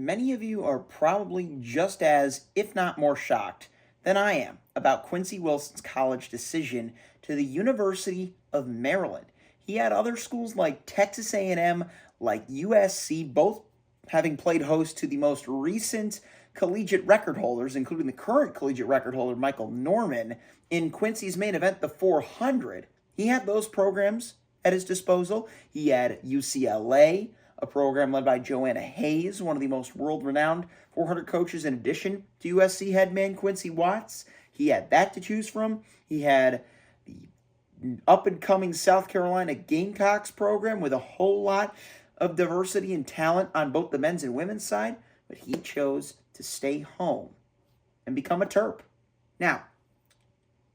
many of you are probably just as, if not more shocked than I am about Quincy Wilson's college decision to the University of Maryland. He had other schools like Texas A&M, like USC, both having played host to the most recent collegiate record holders, including the current collegiate record holder, Michael Norman, in Quincy's main event, the 400. He had those programs at his disposal. He had UCLA, a program led by Joanna Hayes, one of the most world-renowned 400 coaches, in addition to USC head man Quincy Watts. He had that to choose from. He had the up-and-coming South Carolina Gamecocks program with a whole lot of diversity and talent on both the men's and women's side, but he chose to stay home and become a Terp. Now,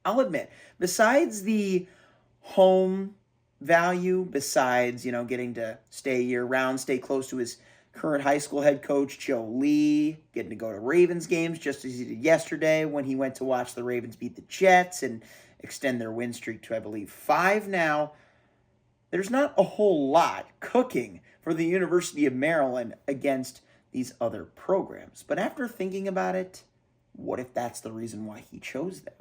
I'll admit, besides the home value, besides, getting to stay year-round, stay close to his current high school head coach, Joe Lee, getting to go to Ravens games just as he did yesterday when he went to watch the Ravens beat the Jets and extend their win streak to, I believe, 5 now. There's not a whole lot cooking for the University of Maryland against these other programs. But after thinking about it, what if that's the reason why he chose them?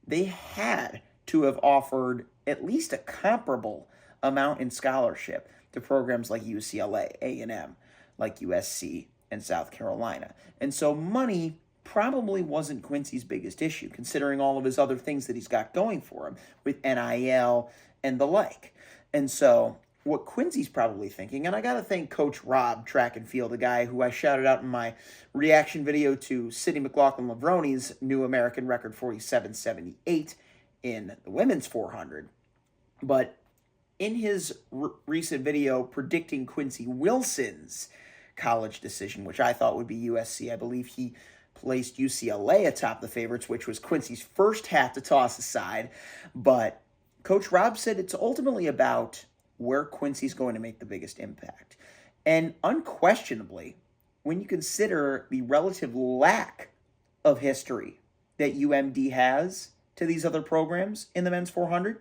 They had to have offered at least a comparable amount in scholarship to programs like UCLA, A&M, like USC, and South Carolina. And so money probably wasn't Quincy's biggest issue, considering all of his other things that he's got going for him with NIL and the like. And so what Quincy's probably thinking, and I got to thank Coach Rob, track and field, the guy who I shouted out in my reaction video to Sydney McLaughlin-Lavroni's new American record 47.78 in the women's 400. But in his recent video predicting Quincy Wilson's college decision, which I thought would be USC, I believe he placed UCLA atop the favorites, which was Quincy's first hat to toss aside. But Coach Rob said it's ultimately about where Quincy's going to make the biggest impact. And unquestionably, when you consider the relative lack of history that UMD has to these other programs in the men's 400,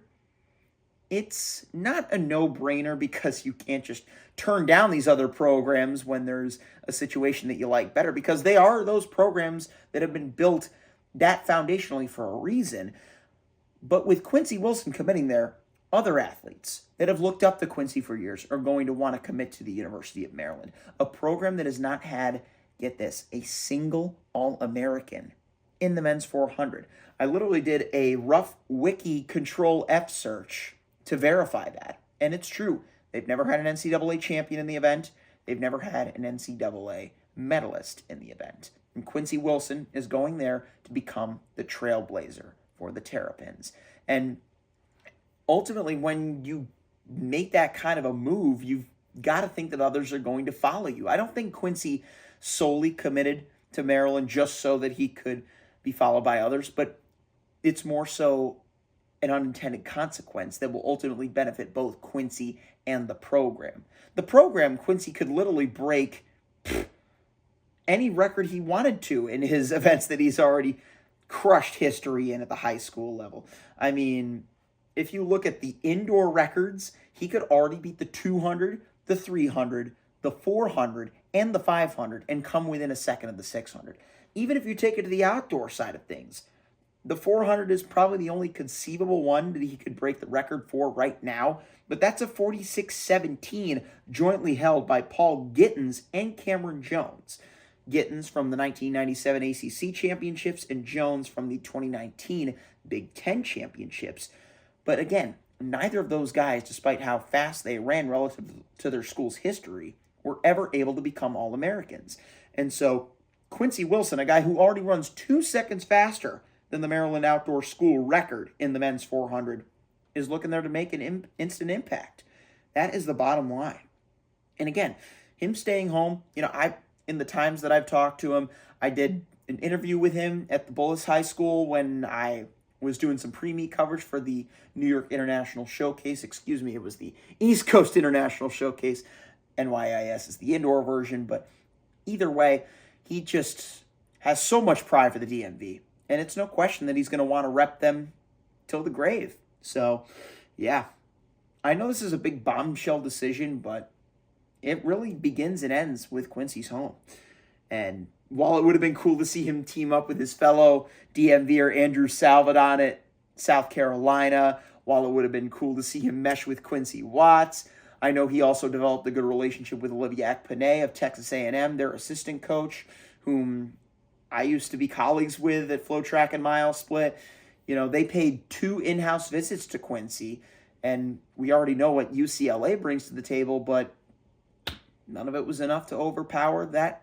it's not a no-brainer because you can't just turn down these other programs when there's a situation that you like better, because they are those programs that have been built that foundationally for a reason. But with Quincy Wilson committing there, other athletes that have looked up to Quincy for years are going to want to commit to the University of Maryland, a program that has not had, get this, a single All-American in the men's 400. I literally did a rough wiki control F search to verify that, and it's true. They've never had an NCAA champion in the event. They've never had an NCAA medalist in the event. And Quincy Wilson is going there to become the trailblazer for the Terrapins. And ultimately, when you make that kind of a move, you've got to think that others are going to follow you. I don't think Quincy solely committed to Maryland just so that he could be followed by others, but it's more so an unintended consequence that will ultimately benefit both Quincy and the program. The program, Quincy could literally break any record he wanted to in his events that he's already crushed history in at the high school level. I mean, if you look at the indoor records, he could already beat the 200, the 300, the 400, and the 500 and come within a second of the 600. Even if you take it to the outdoor side of things, the 400 is probably the only conceivable one that he could break the record for right now, but that's a 46-17 jointly held by Paul Gittins and Cameron Jones. Gittins from the 1997 ACC championships and Jones from the 2019 Big Ten championships. But again, neither of those guys, despite how fast they ran relative to their school's history, were ever able to become All-Americans. And so Quincy Wilson, a guy who already runs 2 seconds faster than the Maryland Outdoor School record in the men's 400, is looking there to make an instant impact. That is the bottom line. And again, him staying home, in the times that I've talked to him, I did an interview with him at the Bullis High School when I was doing some pre-meet coverage for the New York International Showcase. It was the East Coast International Showcase. NYIS is the indoor version, but either way, he just has so much pride for the DMV. And it's no question that he's going to want to rep them till the grave. So, yeah. I know this is a big bombshell decision, but it really begins and ends with Quincy's home. And while it would have been cool to see him team up with his fellow DMVer Andrew Salvadon at South Carolina, while it would have been cool to see him mesh with Quincy Watts, I know he also developed a good relationship with Olivia Akpanay of Texas A&M, their assistant coach, whom I used to be colleagues with at Flow Track and Mile Split. You know, they paid 2 in-house visits to Quincy, and we already know what UCLA brings to the table, but none of it was enough to overpower that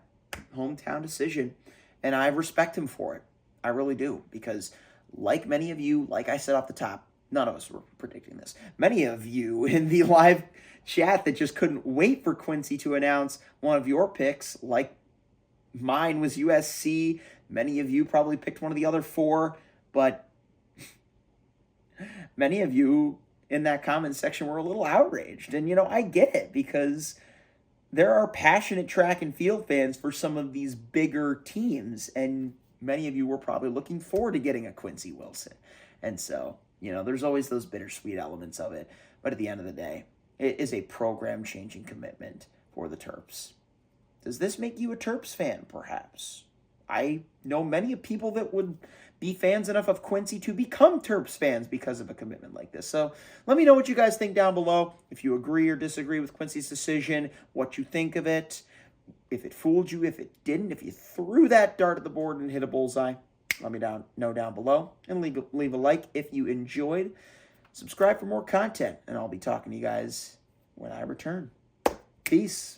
hometown decision, and I respect him for it. I really do, because like many of you, like I said off the top, none of us were predicting this. Many of you in the live chat that just couldn't wait for Quincy to announce one of your picks, like mine was USC. Many of you probably picked one of the other 4, but many of you in that comment section were a little outraged. And, I get it, because there are passionate track and field fans for some of these bigger teams, and many of you were probably looking forward to getting a Quincy Wilson. And so, there's always those bittersweet elements of it. But at the end of the day, it is a program-changing commitment for the Terps. Does this make you a Terps fan, perhaps? I know many people that would be fans enough of Quincy to become Terps fans because of a commitment like this. So let me know what you guys think down below. If you agree or disagree with Quincy's decision, what you think of it, if it fooled you, if it didn't, if you threw that dart at the board and hit a bullseye, let me know down below. And leave a like if you enjoyed. Subscribe for more content, and I'll be talking to you guys when I return. Peace.